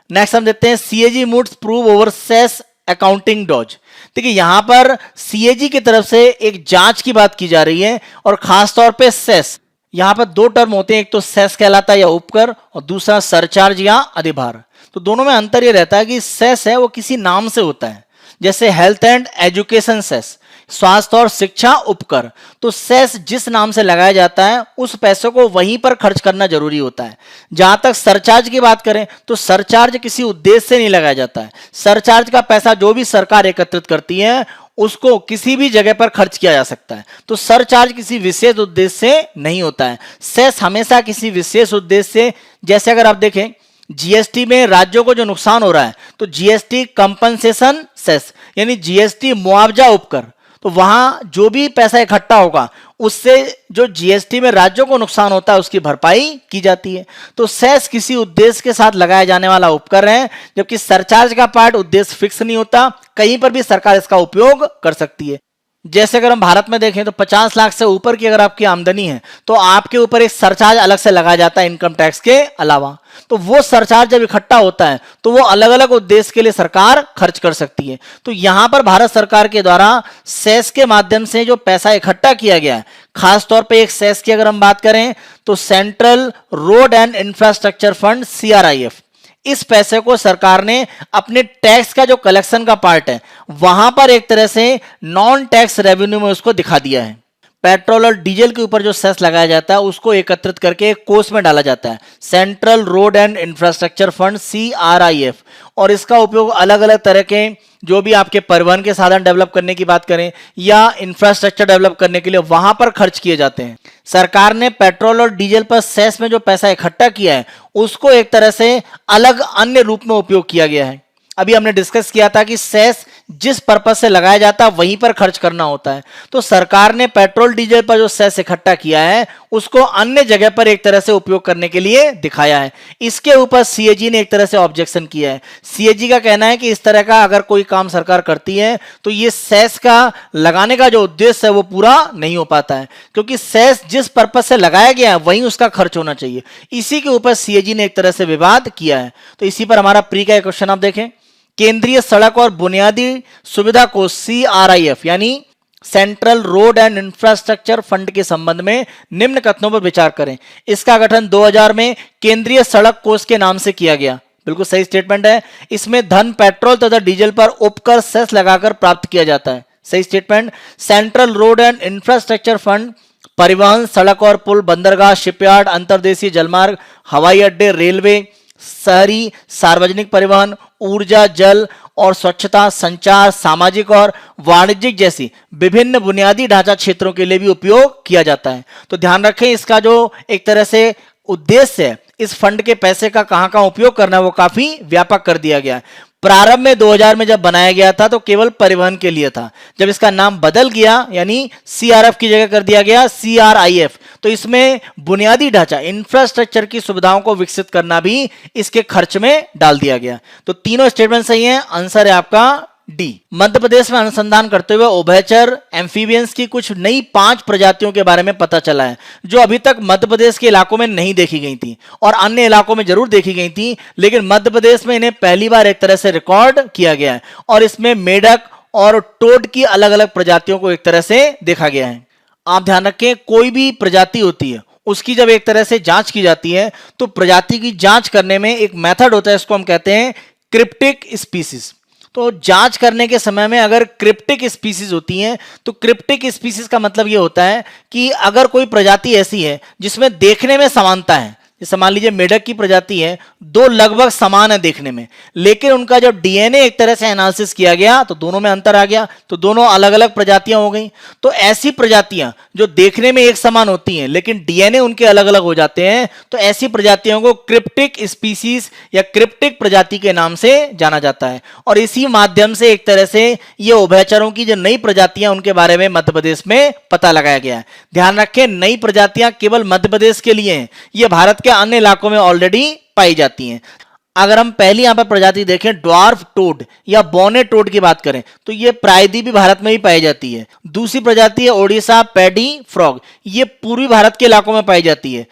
नेक्स्ट हम देखते हैं CAG moods prove over cess accounting dodge. देखिए यहां पर सीएजी की तरफ से एक जांच की बात की जा रही है और खासतौर पे सेस। यहां पर दो टर्म होते हैं, एक तो सेस कहलाता है या उपकर और दूसरा सरचार्ज या अधिभार। तो दोनों में अंतर यह रहता है कि सेस है वो किसी नाम से होता है, जैसे हेल्थ एंड एजुकेशन सेस, स्वास्थ्य और शिक्षा उपकर। तो सेस जिस नाम से लगाया जाता है उस पैसे को वहीं पर खर्च करना जरूरी होता है। जहां तक सरचार्ज की बात करें तो सरचार्ज किसी उद्देश्य से नहीं लगाया जाता है। सरचार्ज का पैसा जो भी सरकार एकत्रित करती है उसको किसी भी जगह पर खर्च किया जा सकता है। तो सरचार्ज किसी विशेष उद्देश्य से नहीं होता है। सेस हमेशा किसी विशेष उद्देश्य से, जैसे अगर आप देखें जीएसटी में राज्यों को जो नुकसान हो रहा है तो जीएसटी कंपनसेशन सेस यानी जीएसटी मुआवजा उपकर, तो वहां जो भी पैसा इकट्ठा होगा उससे जो जीएसटी में राज्यों को नुकसान होता है उसकी भरपाई की जाती है। तो सेस किसी उद्देश्य के साथ लगाया जाने वाला उपकरण है, जबकि सरचार्ज का पार्ट उद्देश्य फिक्स नहीं होता, कहीं पर भी सरकार इसका उपयोग कर सकती है। जैसे अगर हम भारत में देखें तो 50 लाख से ऊपर की अगर आपकी आमदनी है तो आपके ऊपर एक सरचार्ज अलग से लगाया जाता है इनकम टैक्स के अलावा। तो वो सरचार्ज जब इकट्ठा होता है तो वो अलग अलग उद्देश्य के लिए सरकार खर्च कर सकती है। तो यहां पर भारत सरकार के द्वारा सेस के माध्यम से जो पैसा इकट्ठा किया गया है, खासतौर पर एक सेस की अगर हम बात करें तो central road and infrastructure fund CRIF, इस पैसे को सरकार ने अपने टैक्स का जो कलेक्शन का पार्ट है वहां पर एक तरह से नॉन टैक्स रेवेन्यू में उसको दिखा दिया है। पेट्रोल और डीजल के ऊपर जो सेस लगाया जाता है उसको एकत्रित करके एक कोष में डाला जाता है, central road and infrastructure fund CRIF, और इसका उपयोग अलग अलग तरह के जो भी आपके परिवहन के साधन डेवलप करने की बात करें या इंफ्रास्ट्रक्चर डेवलप करने के लिए वहां पर खर्च किए जाते हैं। सरकार ने पेट्रोल और डीजल पर सेस में जो पैसा इकट्ठा किया है उसको एक तरह से अलग अन्य रूप में उपयोग किया गया है। अभी हमने डिस्कस किया था कि सेस जिस पर्पस से लगाया जाता है वहीं पर खर्च करना होता है। तो सरकार ने पेट्रोल डीजल पर जो सेस इकट्ठा किया है उसको अन्य जगह पर एक तरह से उपयोग करने के लिए दिखाया है। इसके ऊपर CAG ने एक तरह से ऑब्जेक्शन किया है। CAG का कहना है कि इस तरह का अगर कोई काम सरकार करती है तो ये सेस का लगाने का जो उद्देश्य है वो पूरा नहीं हो पाता है, क्योंकि सेस जिस पर्पस से लगाया गया है वहीं उसका खर्च होना चाहिए। इसी के ऊपर CAG ने एक तरह से विवाद किया है। तो इसी पर हमारा प्री का क्वेश्चन आप देखें, केंद्रीय सड़क और बुनियादी सुविधा को CRIF यानी central road and infrastructure fund के संबंध में निम्न कथनों पर विचार करें। इसका गठन 2000 में केंद्रीय सड़क कोष के नाम से किया गया। बिल्कुल सही स्टेटमेंट है। इसमें धन पेट्रोल तथा डीजल पर उपकर सेस लगाकर प्राप्त किया जाता है। सही statement. Central road and infrastructure fund परिवहन, सड़क और पुल, बंदरगाह, शिपयार्ड, अंतर्देशीय जलमार्ग, हवाई अड्डे, रेलवे, शहरी सार्वजनिक परिवहन, ऊर्जा, जल और स्वच्छता, संचार, सामाजिक और वाणिज्यिक जैसी विभिन्न बुनियादी ढांचा क्षेत्रों के लिए भी उपयोग किया जाता है। तो ध्यान रखें, इसका जो एक तरह से उद्देश्य है इस फंड के पैसे का कहां उपयोग करना है वो काफी व्यापक कर दिया गया है। प्रारंभ में 2000 में जब बनाया गया था तो केवल परिवहन के लिए था। जब इसका नाम बदल गया यानी CRF की जगह कर दिया गया CRIF, तो इसमें बुनियादी ढांचा इंफ्रास्ट्रक्चर की सुविधाओं को विकसित करना भी इसके खर्च में डाल दिया गया। तो तीनों स्टेटमेंट सही हैं। आंसर है आपका डी। मध्य प्रदेश में अनुसंधान करते हुए उभयचर एम्फीबियंस की कुछ नई 5 प्रजातियों के बारे में पता चला है जो अभी तक मध्य प्रदेश के इलाकों में नहीं देखी गई थी और अन्य इलाकों में जरूर देखी गई थी, लेकिन मध्य प्रदेश में इन्हें पहली बार एक तरह से रिकॉर्ड किया गया है और इसमें मेढक और टोड की अलग अलग प्रजातियों को एक तरह से देखा गया है। आप ध्यान रखें, कोई भी प्रजाति होती है उसकी जब एक तरह से जांच की जाती है तो प्रजाति की जांच करने में एक मेथड होता है, इसको हम कहते हैं क्रिप्टिक स्पीसीज। तो जांच करने के समय में अगर क्रिप्टिक स्पीसीज होती हैं तो क्रिप्टिक स्पीसीज का मतलब ये होता है कि अगर कोई प्रजाति ऐसी है जिसमें देखने में समानता है, जैसे मान लीजिए मेढक की प्रजाति है, 2 लगभग समान है देखने में, लेकिन उनका जो डीएनए एक तरह से एनालिसिस किया गया तो दोनों में अंतर आ गया, तो दोनों अलग अलग प्रजातियां हो गई। तो ऐसी प्रजातियां जो देखने में एक समान होती हैं लेकिन डीएनए उनके अलग अलग हो जाते हैं, तो ऐसी प्रजातियों को क्रिप्टिक स्पीसीज या क्रिप्टिक प्रजाति के नाम से जाना जाता है। और इसी माध्यम से एक तरह से ये उभयचरों की जो नई प्रजातियां उनके बारे में मध्य प्रदेश में पता लगाया गया है। ध्यान रखें, नई प्रजातियां केवल मध्य प्रदेश के लिए हैं, ये भारत के अन्य इलाकों में ऑलरेडी पाई जाती हैं। अगर हम पहली यहां पर प्रजाति देखें ड्वार्फ टोड या बोने टोड की बात करें तो ये प्रायद्वीपीय भारत में ही पाई जाती है। दूसरी प्रजाति है ओडिशा पैडी फ्रॉग, ये पूर्वी भारत के इलाकों में पाई जाती है।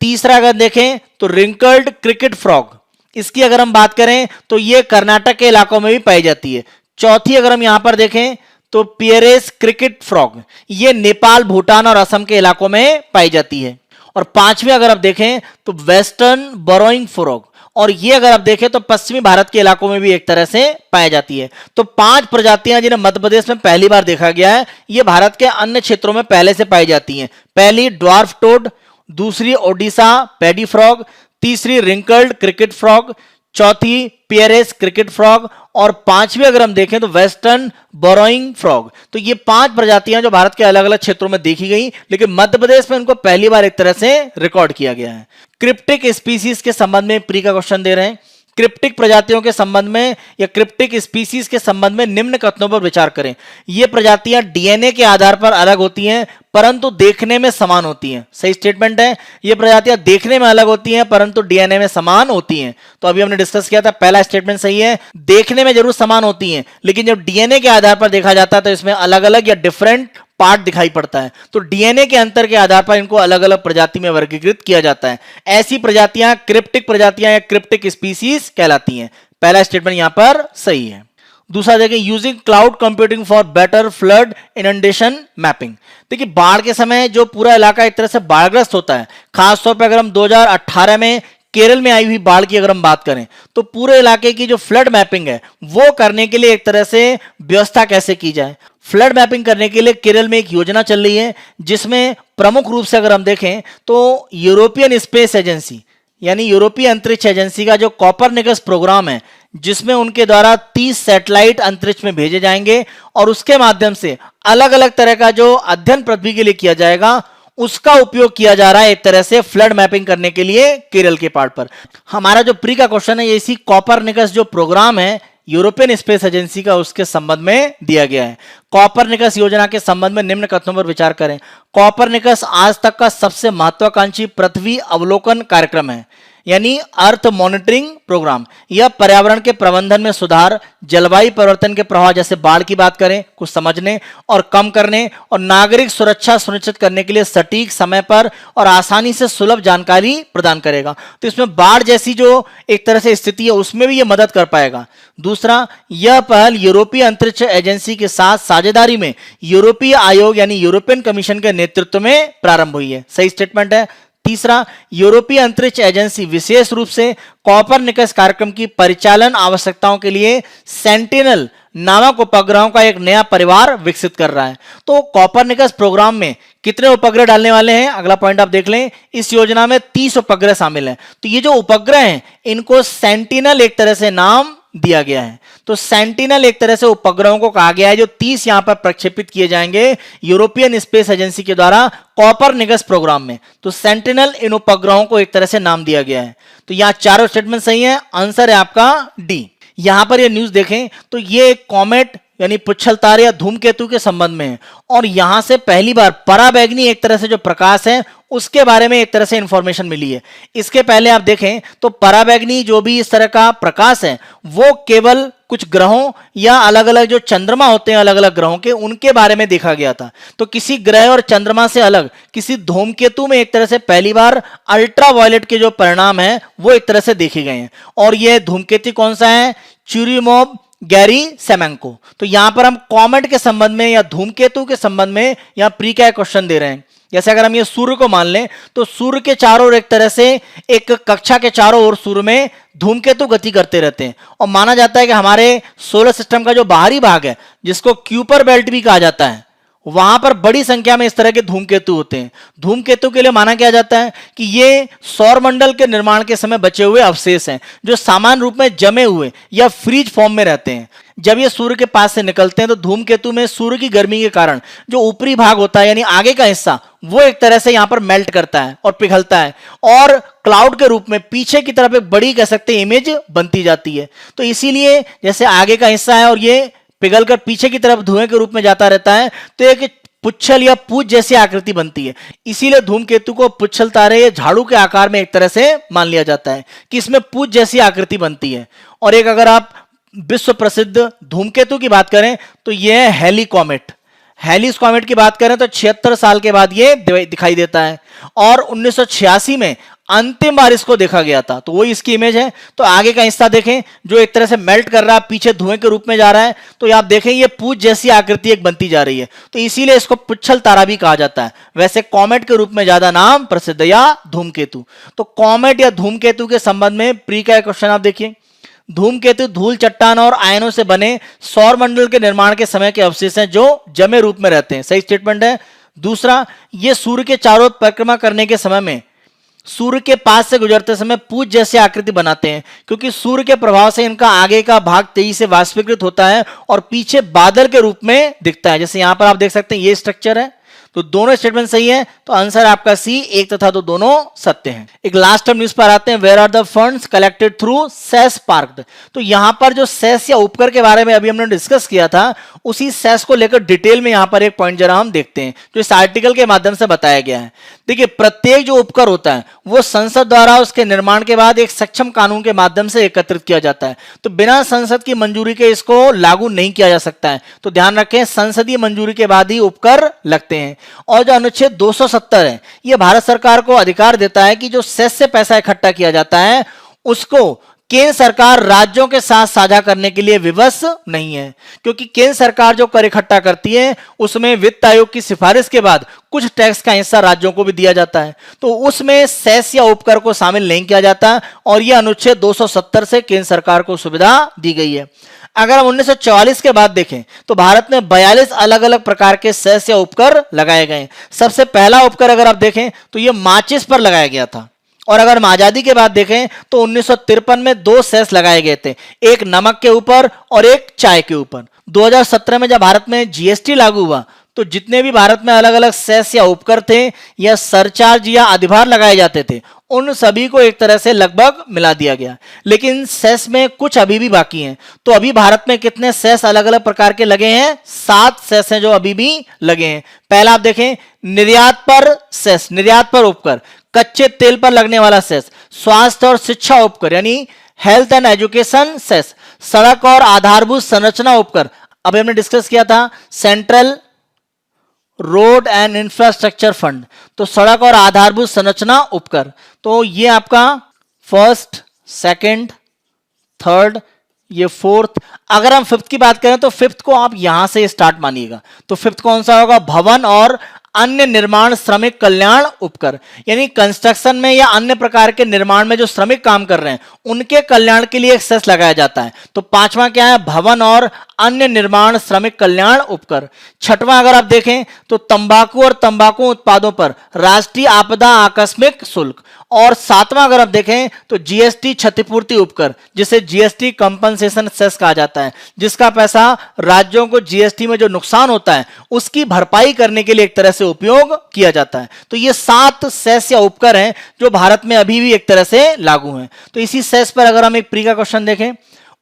तीसरा अगर देखें तो रिंकल्ड क्रिकेट फ्रॉग, इसकी अगर हम बात करें तो ये कर्नाटक के इलाकों में भी पाई जाती है। चौथी अगर हम यहां पर देखें तो पियरेस क्रिकेट फ्रॉग, ये नेपाल, भूटान और असम के इलाकों में पाई जाती है। और पांचवी अगर आप देखें तो वेस्टर्न बरोइंग फ्रॉग, और ये अगर आप देखें तो पश्चिमी भारत के इलाकों में भी एक तरह से पाई जाती है। तो 5 प्रजातियां जिन्हें मध्य प्रदेश में पहली बार देखा गया है, ये भारत के अन्य क्षेत्रों में पहले से पाई जाती हैं। पहली ड्वार्फ टोड, दूसरी ओडिशा पैडी फ्रॉग, तीसरी रिंकल्ड क्रिकेट फ्रॉग, चौथी पियरेस क्रिकेट फ्रॉग और पांचवी अगर हम देखें तो वेस्टर्न बरोइंग फ्रॉग। तो ये 5 प्रजातियां जो भारत के अलग अलग क्षेत्रों में देखी गई, लेकिन मध्य प्रदेश में इनको पहली बार एक तरह से रिकॉर्ड किया गया है। क्रिप्टिक स्पीसीज के संबंध में प्री का क्वेश्चन दे रहे हैं। क्रिप्टिक प्रजातियों के संबंध में या क्रिप्टिक स्पीसीज के संबंध में निम्न कथनों पर विचार करें। ये प्रजातियां डीएनए के आधार पर अलग होती हैं परंतु देखने में समान होती हैं। सही स्टेटमेंट है। ये प्रजातियां देखने में अलग होती हैं परंतु डीएनए में समान होती हैं। तो अभी हमने डिस्कस किया था, पहला स्टेटमेंट सही है, देखने में जरूर समान होती हैं लेकिन जब डीएनए के आधार पर देखा जाता है तो इसमें अलग अलग या डिफरेंट पार्ट दिखाई पड़ता है। तो डीएनए के अंतर के आधार पर इनको अलग अलग प्रजाति में वर्गीकृत किया जाता है। ऐसी प्रजातियां क्रिप्टिक प्रजातियां या क्रिप्टिक स्पीसीज कहलाती हैं। पहला स्टेटमेंट यहां पर सही है। दूसरा देखें, using cloud computing for better flood inundation mapping. देखिए बाढ़ के समय जो पूरा इलाका एक तरह से बाढ़ग्रस्त होता है, खासतौर पर अगर हम 2018 में केरल में आई हुई बाढ़ की अगर हम बात करें तो पूरे इलाके की जो फ्लड मैपिंग है वो करने के लिए एक तरह से व्यवस्था कैसे की जाए। फ्लड मैपिंग करने के लिए केरल में एक योजना चल रही है जिसमें प्रमुख रूप से अगर हम देखें तो यूरोपियन स्पेस एजेंसी यानी यूरोपीय अंतरिक्ष एजेंसी का जो कॉपरनिकस प्रोग्राम है जिसमें उनके द्वारा 30 सैटेलाइट अंतरिक्ष में भेजे जाएंगे और उसके माध्यम से अलग अलग तरह का जो अध्ययन पृथ्वी के लिए किया जाएगा उसका उपयोग किया जा रहा है एक तरह से फ्लड मैपिंग करने के लिए केरल के पार्ट पर। हमारा जो प्री का क्वेश्चन है ये इसी कॉपरनिकस जो प्रोग्राम है यूरोपियन स्पेस एजेंसी का उसके संबंध में दिया गया है। कॉपरनिकस योजना के संबंध में निम्न कथनों पर विचार करें। कॉपरनिकस आज तक का सबसे महत्वाकांक्षी पृथ्वी अवलोकन कार्यक्रम है यानी अर्थ मॉनिटरिंग प्रोग्राम। यह पर्यावरण के प्रबंधन में सुधार, जलवायु परिवर्तन के प्रभाव जैसे बाढ़ की बात करें कुछ समझने और कम करने और नागरिक सुरक्षा सुनिश्चित करने के लिए सटीक समय पर और आसानी से सुलभ जानकारी प्रदान करेगा। तो इसमें बाढ़ जैसी जो एक तरह से स्थिति है उसमें भी यह मदद कर पाएगा। दूसरा, यह पहल यूरोपीय अंतरिक्ष एजेंसी के साथ साझेदारी में यूरोपीय आयोग यानी यूरोपियन कमीशन के नेतृत्व में प्रारंभ हुई है। सही स्टेटमेंट है। तीसरा, यूरोपीय अंतरिक्ष एजेंसी विशेष रूप से कॉपरनिकस कार्यक्रम की परिचालन आवश्यकताओं के लिए सेंटिनल नामक उपग्रहों का एक नया परिवार विकसित कर रहा है। तो कॉपरनिकस प्रोग्राम में कितने उपग्रह डालने वाले हैं, अगला पॉइंट आप देख लें। इस योजना में 30 उपग्रह शामिल हैं। तो ये जो उपग्रह हैं इनको सेंटिनल एक तरह से नाम दिया गया है। तो सेंटिनल एक तरह से उपग्रहों को कहा गया है जो 30 यहां पर प्रक्षेपित किए जाएंगे यूरोपियन स्पेस एजेंसी के द्वारा कॉपरनिकस प्रोग्राम में। तो सेंटिनल इन उपग्रहों को एक तरह से नाम दिया गया है। तो यहां चारों स्टेटमेंट सही है। आंसर है आपका डी। यहां पर ये न्यूज देखें तो ये कॉमेट यानी पुच्छल तारे या धूमकेतु के संबंध में है और यहां से पहली बार पराबैंगनी एक तरह से जो प्रकाश है उसके बारे में एक तरह से इंफॉर्मेशन मिली है। इसके पहले आप देखें तो पराबैंगनी जो भी इस तरह का प्रकाश है वो केवल कुछ ग्रहों या अलग अलग जो चंद्रमा होते हैं अलग अलग ग्रहों के उनके बारे में देखा गया था। तो किसी ग्रह और चंद्रमा से अलग किसी धूमकेतु में एक तरह से पहली बार अल्ट्रावायलेट के जो परिणाम है वो एक तरह से देखे गए हैं। और यह धूमकेतु कौन सा है, च्यूरिमोब गैरी सेमेंको। तो यहां पर हम कॉमेट के संबंध में या धूमकेतु के संबंध में यहां प्री का क्वेश्चन दे रहे हैं। जैसे अगर हम ये सूर्य को मान लें तो सूर्य के चारों ओर एक तरह से एक कक्षा के चारों ओर सूर्य में धूमकेतु गति करते रहते हैं और माना जाता है कि हमारे सोलर सिस्टम का जो बाहरी भाग है जिसको क्यूपर बेल्ट भी कहा जाता है वहां पर बड़ी संख्या में इस तरह के धूमकेतु होते हैं। धूमकेतु के लिए माना किया जाता है कि ये सौरमंडल के निर्माण के समय बचे हुए अवशेष हैं जो सामान्य रूप में जमे हुए या फ्रीज फॉर्म में रहते हैं। जब ये सूर्य के पास से निकलते हैं तो धूमकेतु में सूर्य की गर्मी के कारण जो ऊपरी भाग होता है यानी आगे का हिस्सा वो एक तरह से यहां पर मेल्ट करता है और पिघलता है और क्लाउड के रूप में पीछे की तरफ एक बड़ी कह सकते हैं इमेज बनती जाती है। तो इसीलिए जैसे आगे का हिस्सा है और ये पिघलकर पीछे की तरफ धुएं के रूप में जाता रहता है तो एक पुच्छल या पूछ जैसी आकृति बनती है। इसीलिए धूमकेतु को पुच्छल तारे या झाड़ू के आकार में एक तरह से मान लिया जाता है कि इसमें पूछ जैसी आकृति बनती है। और एक अगर आप विश्व प्रसिद्ध धूमकेतु की बात करें तो यह है हेली कॉमेट। हेलिस कॉमेट की बात करें तो 76 साल के बाद ये दिखाई देता है और 1986 में अंतिम बार इसको देखा गया था। तो वही इसकी इमेज है। तो आगे का हिस्सा देखें जो एक तरह से मेल्ट कर रहा है, पीछे धुएं के रूप में जा रहा है। तो आप देखें ये पूछ जैसी आकृति एक बनती जा रही है। तो इसीलिए इसको पुच्छल तारा भी कहा जाता है। वैसे कॉमेट के रूप में ज्यादा नाम प्रसिद्ध या धूमकेतु। तो कॉमेट या धूमकेतु के संबंध में प्री का क्वेश्चन आप देखिए। धूमकेतु धूल चट्टान और आयनों से बने सौरमंडल के निर्माण के समय के अवशेष हैं जो जमे रूप में रहते हैं। सही स्टेटमेंट है। दूसरा, ये सूर्य के चारों ओर परिक्रमा करने के समय में सूर्य के पास से गुजरते समय पूछ जैसी आकृति बनाते हैं क्योंकि सूर्य के प्रभाव से इनका आगे का भाग तेजी से वाष्पीकृत होता है और पीछे बादल के रूप में दिखता है। जैसे यहां पर आप देख सकते हैं ये स्ट्रक्चर है। तो दोनों स्टेटमेंट सही है, तो आंसर आपका सी, एक तथा दो दोनों सत्य हैं। एक लास्ट टर्म न्यूज पर आते हैं, where are the funds collected through cess parked. तो यहां पर जो सेस या उपकर के बारे में अभी हमने डिस्कस किया था, उसी सेस को लेकर डिटेल में यहां पर एक पॉइंट जरा हम देखते हैं जो इस आर्टिकल के माध्यम से बताया गया है। देखिए, प्रत्येक जो उपकर होता है वो संसद द्वारा उसके निर्माण के बाद एक सक्षम कानून के माध्यम से एकत्रित किया जाता है, तो बिना संसद की मंजूरी के इसको लागू नहीं किया जा सकता है। तो ध्यान रखें, संसदीय मंजूरी के बाद ही उपकर लगते हैं। और जो अनुच्छेद 270 है, यह भारत सरकार को अधिकार देता है कि जो सेस से पैसा इकट्ठा किया जाता है उसको केंद्र सरकार राज्यों के साथ साझा करने के लिए विवश नहीं है, क्योंकि केंद्र सरकार जो कर इकट्ठा करती है उसमें वित्त आयोग की सिफारिश के बाद कुछ टैक्स का हिस्सा राज्यों को भी दिया जाता है, तो उसमें सेस या उपकर को शामिल नहीं किया जाता, और यह अनुच्छेद 270 से केंद्र सरकार को सुविधा दी गई है। अगर हम 1944 के बाद देखें तो भारत में 42 अलग अलग प्रकार के सेस या उपकर लगाए गए। सबसे पहला उपकर अगर आप देखें तो यह माचिस पर लगाया गया था, और अगर हम आजादी के बाद देखें तो 1953 में दो सेस लगाए गए थे, एक नमक के ऊपर और एक चाय के ऊपर। 2017 में जब भारत में जीएसटी लागू हुआ तो जितने भी भारत में अलग अलग सेस या उपकर थे या सरचार्ज या अधिभार लगाए जाते थे, उन सभी को एक तरह से लगभग मिला दिया गया। लेकिन सेस में कुछ अभी भी बाकी हैं। तो अभी भारत में कितने सेस अलग अलग प्रकार के लगे हैं? 7 सेस हैं जो अभी भी लगे हैं। पहला आप देखें, निर्यात पर सेस, निर्यात पर उपकर, कच्चे तेल पर लगने वाला सेस, स्वास्थ्य और शिक्षा उपकर यानी हेल्थ एंड एजुकेशन सेस, सड़क और आधारभूत संरचना उपकर, अभी हमने डिस्कस किया था central road and infrastructure fund, तो सड़क और आधारभूत संरचना उपकर। तो ये आपका फर्स्ट, सेकंड, थर्ड, ये फोर्थ। अगर हम फिफ्थ की बात करें तो फिफ्थ को आप यहां से स्टार्ट मानिएगा, तो फिफ्थ कौन सा होगा? भवन और अन्य निर्माण श्रमिक कल्याण उपकर, यानी कंस्ट्रक्शन में या अन्य प्रकार के निर्माण में जो श्रमिक काम कर रहे हैं उनके कल्याण के लिए एक सेस लगाया जाता है। तो पांचवा क्या है? भवन और अन्य निर्माण श्रमिक कल्याण उपकर। छठवां अगर आप देखें तो तंबाकू और तंबाकू उत्पादों पर राष्ट्रीय आपदा आकस्मिक शुल्क। और सातवां अगर आप देखें तो जीएसटी क्षतिपूर्ति उपकर, जिसे जीएसटी कंपनसेशन सेस कहा जाता है, जिसका पैसा राज्यों को जीएसटी में जो नुकसान होता है उसकी भरपाई करने के लिए एक तरह से उपयोग किया जाता है। तो ये 7 सेस या उपकर हैं जो भारत में अभी भी एक तरह से लागू हैं। तो इसी सेस पर अगर हम एक प्री का क्वेश्चन देखें,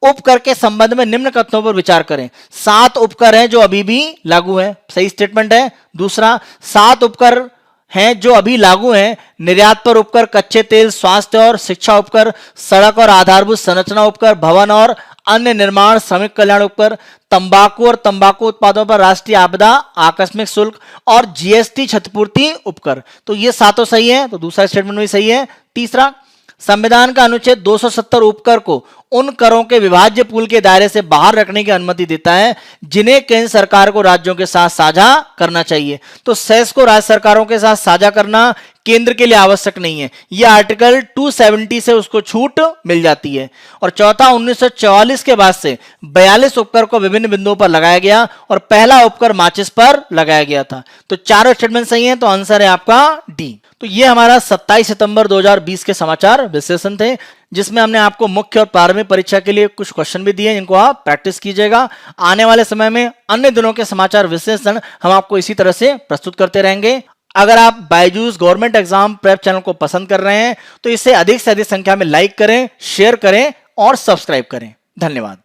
उपकर के संबंध में निम्न कथनों पर विचार करें। 7 उपकर हैं जो अभी भी लागू हैं, सही स्टेटमेंट है। दूसरा, 7 उपकर हैं जो अभी लागू हैं, निर्यात पर उपकर, कच्चे तेल, स्वास्थ्य और शिक्षा उपकर, सड़क और आधारभूत संरचना उपकर, भवन और अन्य निर्माण श्रमिक कल्याण उपकर, तंबाकू और तंबाकू उत्पादों पर राष्ट्रीय आपदा आकस्मिक शुल्क और जीएसटी क्षतिपूर्ति उपकर। तो ये 7 सही है, तो दूसरा स्टेटमेंट भी सही है। तीसरा, संविधान का अनुच्छेद 270 उपकर को उन करों के विभाज्य पूल के दायरे से बाहर रखने की अनुमति देता है जिन्हें केंद्र सरकार को राज्यों के साथ साझा करना चाहिए। तो सेस को राज्य सरकारों के साथ साझा करना केंद्र के लिए आवश्यक नहीं है, यह आर्टिकल 270 से उसको छूट मिल जाती है। और चौथा, 1944 के बाद से 42 उपकर को विभिन्न बिंदुओं पर लगाया गया और पहला उपकर माचिस पर लगाया गया था। तो चारों स्टेटमेंट सही हैं, तो आंसर है आपका डी। तो ये हमारा 27 सितंबर 2020 के समाचार विश्लेषण थे, जिसमें हमने आपको मुख्य और प्रारंभिक परीक्षा के लिए कुछ क्वेश्चन भी दिए, जिनको आप प्रैक्टिस कीजिएगा। आने वाले समय में अन्य दिनों के समाचार विश्लेषण हम आपको इसी तरह से प्रस्तुत करते रहेंगे। अगर आप Byju's government exam prep channel को पसंद कर रहे हैं तो इसे अधिक से अधिक संख्या में लाइक करें, शेयर करें और सब्सक्राइब करें। धन्यवाद।